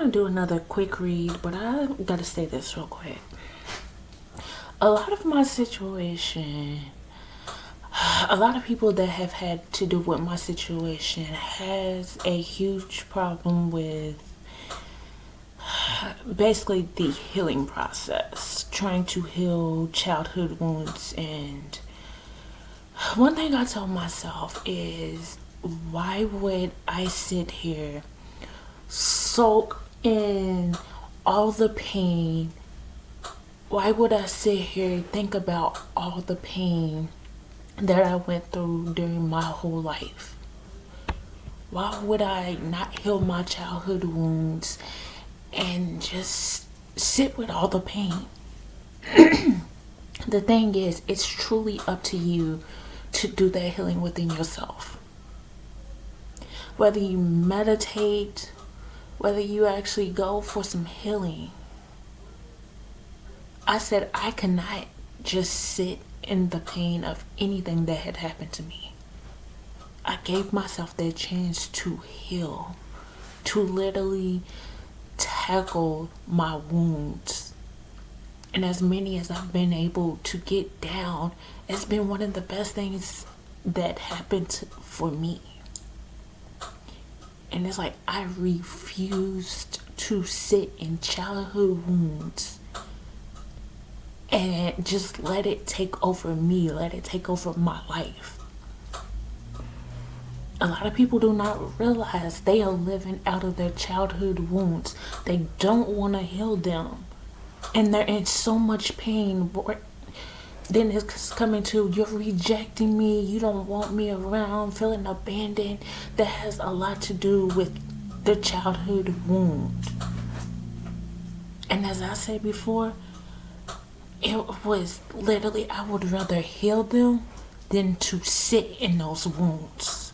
want to do another quick read, but I gotta say this real quick. A lot of my situation, a lot of people that have had to do with my situation has a huge problem with basically the healing process, trying to heal childhood wounds. And one thing I told myself is, why would I sit here, soak in all the pain? Why would I sit here, think about all the pain that I went through during my whole life? Why would I not heal my childhood wounds and just sit with all the pain? The thing is, it's truly up to you to do that healing within yourself. Whether you meditate, whether you actually go for some healing. I said I cannot just sit in the pain of anything that had happened to me. I gave myself that chance to heal, to literally tackle my wounds. And as many as I've been able to get down, it's been one of the best things that happened for me. And it's like I refused to sit in childhood wounds and just let it take over me, let it take over my life. A lot of people do not realize they are living out of their childhood wounds. They don't want to heal them. And they're in so much pain. Then it's coming to, you're rejecting me, you don't want me around, feeling abandoned. That has a lot to do with the childhood wound. And as I said before, it was literally, I would rather heal them than to sit in those wounds.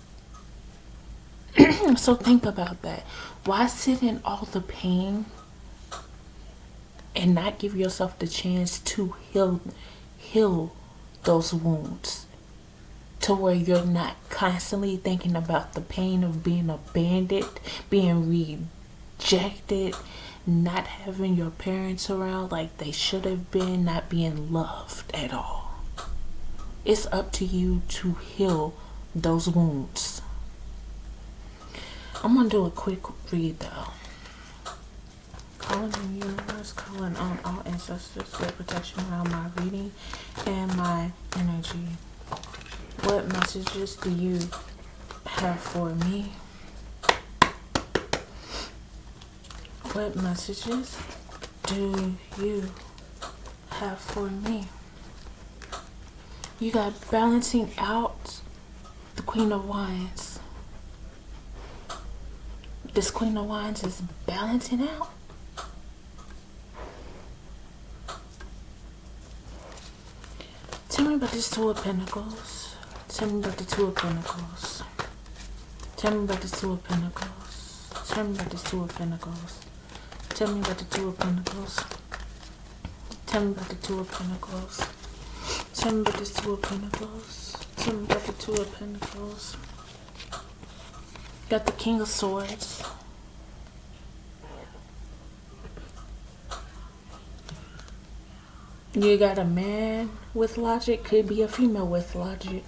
So think about that. Why sit in all the pain and not give yourself the chance to heal those wounds, to where you're not constantly thinking about the pain of being abandoned, being rejected, not having your parents around like they should have been, not being loved at all. It's up to you to heal those wounds. I'm gonna do a quick read though. Calling in the universe, calling on all ancestors for protection around my reading and my energy. What messages do you have for me? What messages do you have for me? You got balancing out, the Queen of Wands. This Queen of Wands is balancing out. Tell me about this Two of Pentacles. Tell me about the Two of Pentacles. Tell me about the Two of Pentacles. Tell me about the Two of Pentacles. Tell me about the Two of Pentacles. Tell me about the Two of Pentacles. Tell me about the Two of Pentacles. Tell me about the Two of Pentacles. Got the King of Swords. You got a man with logic, could be a female with logic.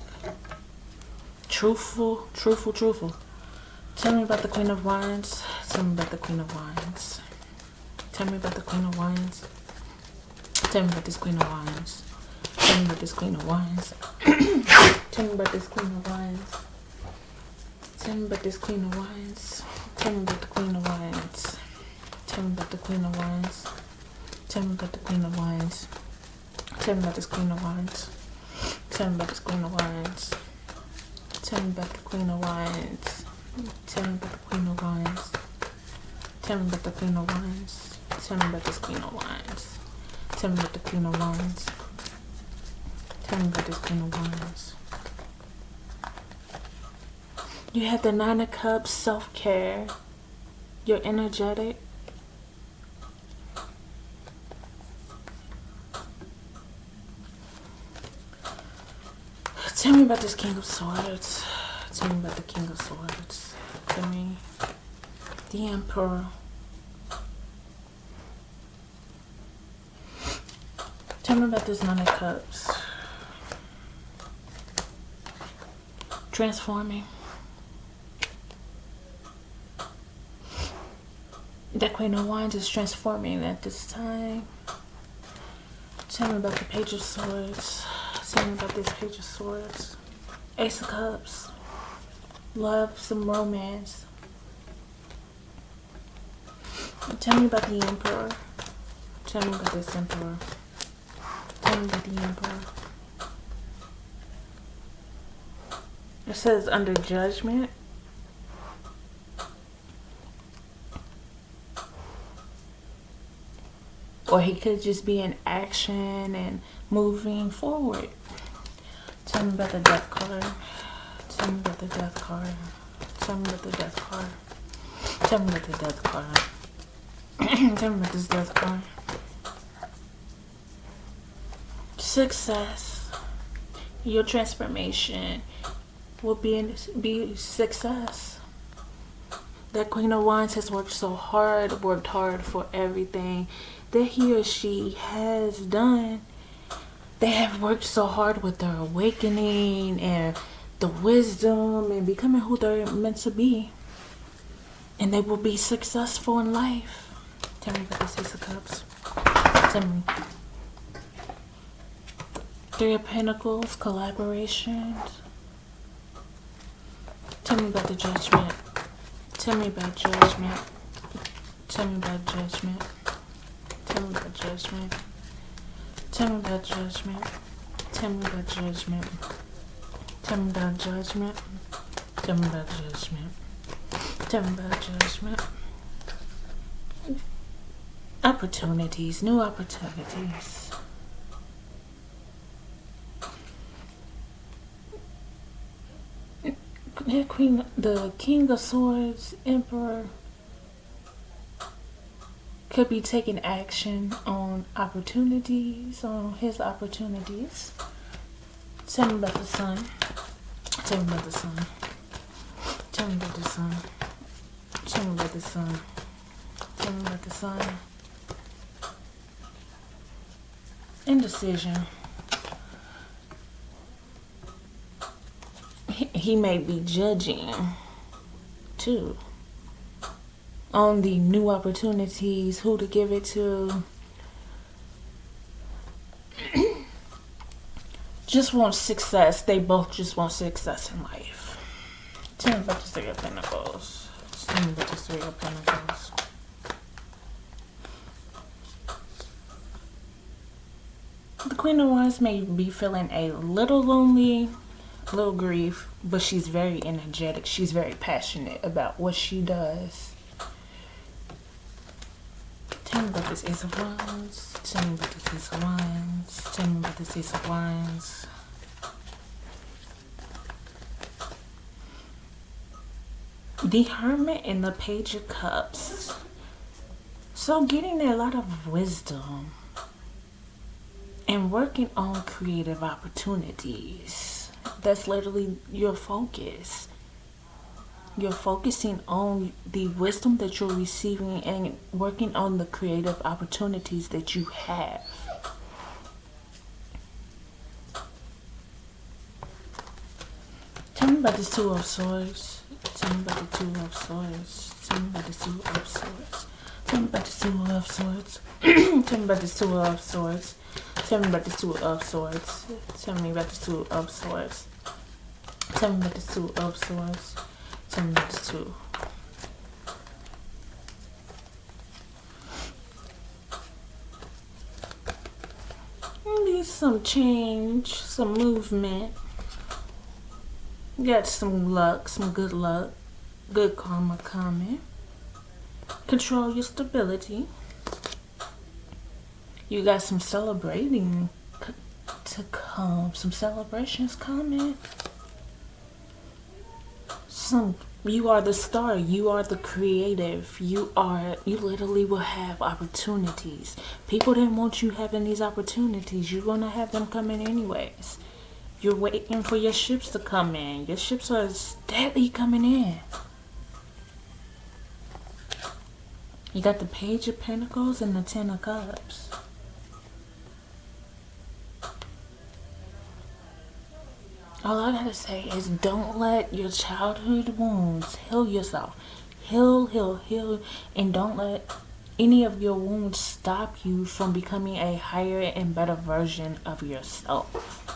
Truthful. Tell me about the Queen of Wands. Tell me about the Queen of Wands. Tell me about the Queen of Wands. Tell me about this Queen of Wands. Tell me about this Queen of Wands. Tell me about this Queen of Wands. Tell me about this Queen of Wands. Tell me about the Queen of Wands. Tell me about the Queen of Wands. Tell me about the Queen of Wands. Tell me about this Queen of Wands. Tell me about this Queen of Wands. Tell me about the Queen of Wands. Tell me about the Queen of Wands. Tell me about the Queen of Wands. Tell me about this Queen of Wands. Tell me about the Queen of Wands. Tell me about this Queen of Wands. You have the Nine of Cups, self-care. You're energetic. Tell me about this King of Swords. Tell me about the King of Swords. Tell me the Emperor. Tell me about this Nine of Cups. Transforming. That Queen of Wands is transforming at this time. Tell me about the Page of Swords. Tell me about this Page of Swords. Ace of Cups. Love, some romance. Tell me about the Emperor. Tell me about this Emperor. Tell me about the Emperor. It says under judgment. Or he could just be in action and moving forward. Tell me about the Death card. Tell me about the Death card. Tell me about the Death card. Tell me about the Death card. Tell me about this Death card. Success. Your transformation will be success. That Queen of Wands has worked hard for everything that he or she has done. They have worked so hard with their awakening and the wisdom and becoming who they're meant to be. And they will be successful in life. Tell me about this Ace of Cups. Tell me. Three of Pentacles, collaborations. Tell me about the Judgment. Tell me about Judgment. Tell me about Judgment. Tell me about Judgment. Tell me about Judgment. Tell me about Judgment. Tell me about Judgment. Tell me about Judgment. Tell me about Judgment. Opportunities, new opportunities. The King of Swords, Emperor, could be taking action on opportunities, on his opportunities. Tell me about the Sun. Tell me about the Sun. Tell me about the Sun. Tell me about the Sun. Tell me about the Sun. Indecision. He may be judging too on the new opportunities, who to give it to. Just want success. They both just want success in life. Tell me about the Three of Pentacles. Tell me about the Three of Pentacles. The Queen of Wands may be feeling a little lonely, a little grief, but she's very energetic. She's very passionate about what she does. Tell me about this Ace of Wands. Tell me about this Ace of Wands. Tell me about this Ace of Wands. The Hermit and the Page of Cups. So getting a lot of wisdom and working on creative opportunities. That's literally your focus. You're focusing on the wisdom that you're receiving and working on the creative opportunities that you have. Tell me about the Two of Swords. Tell me about the Two of Swords. Tell me about the Two of Swords. Tell me about the Two of Swords. Tell me about the Two of Swords. Tell me about the Two of Swords. Tell me about the Two of Swords. Tell me about the Two of Swords. Tell me about the Two. Maybe some change, some movement. You got some luck, some good luck, good karma coming. Control your stability. You got some celebrating to come, some celebrations coming. You are the star, you are the creative, you literally will have opportunities. People didn't want you having these opportunities. You're gonna have them coming anyways. You're waiting for your ships to come in. Your ships are steadily coming in. You got the Page of Pentacles and the Ten of Cups. All I gotta say is don't let your childhood wounds heal yourself. Heal, heal, heal, and don't let any of your wounds stop you from becoming a higher and better version of yourself.